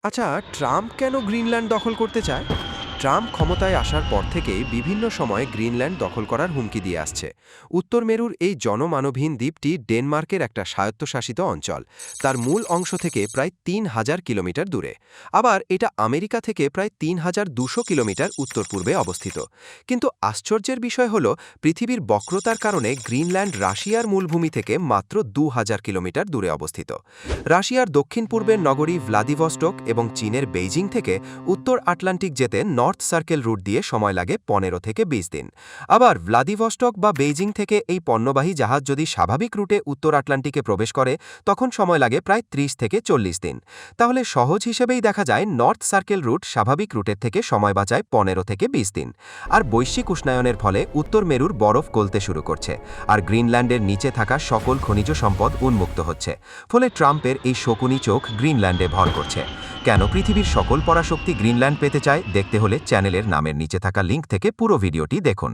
আচ্ছা, ট্রাম্প কেন গ্রিনল্যান্ড দখল করতে চায়? ট্রাম্প ক্ষমতায় আসার পর থেকেই বিভিন্ন সময়ে গ্রিনল্যান্ড দখল করার হুমকি দিয়ে আসছে। উত্তর মেরুর এই জনমানবহীন দ্বীপটি ডেনমার্কের একটা স্বায়ত্তশাসিত অঞ্চল। তার মূল অংশ থেকে প্রায় ৩,০০০ কিলোমিটার দূরে। আবার এটা আমেরিকা থেকে প্রায় ৩,২০০ কিলোমিটার উত্তর পূর্বে অবস্থিত। কিন্তু আশ্চর্যের বিষয় হল, পৃথিবীর বক্রতার কারণে গ্রিনল্যান্ড রাশিয়ার মূলভূমি থেকে মাত্র ২,০০০ কিলোমিটার দূরে অবস্থিত। রাশিয়ার দক্ষিণ পূর্বের নগরী ভ্লাদিভস্টক এবং চীনের বেইজিং থেকে উত্তর আটলান্টিক যেতে নর্থ সার্কেল রুট দিয়ে সময় লাগে ১৫ থেকে ২০ দিন। আবার ভ্লাদিভস্টক বা বেইজিং থেকে এই পণ্যবাহী জাহাজ যদি স্বাভাবিক রুটে উত্তর আটলান্টিকে প্রবেশ করে, তখন সময় লাগে প্রায় ৩০ থেকে ৪০ দিন। তাহলে সহজ হিসেবেই দেখা যায় নর্থ সার্কেল রুট স্বাভাবিক রুটের থেকে সময় বাঁচায় ১৫ থেকে ২০ দিন। আর বৈশ্বিক উষ্ণায়নের ফলে উত্তর মেরুর বরফ গলতে শুরু করছে, আর গ্রিনল্যান্ডের নিচে থাকা সকল খনিজ সম্পদ উন্মুক্ত হচ্ছে। ফলে ট্রাম্পের এই শকুনি চোখ গ্রিনল্যান্ডে ভর করছে। কেন পৃথিবীর সকল পরাশক্তি গ্রিনল্যান্ড পেতে চায়, দেখতে হলে চ্যানেলের নামের নিচে থাকা লিঙ্ক থেকে পুরো ভিডিওটি দেখুন।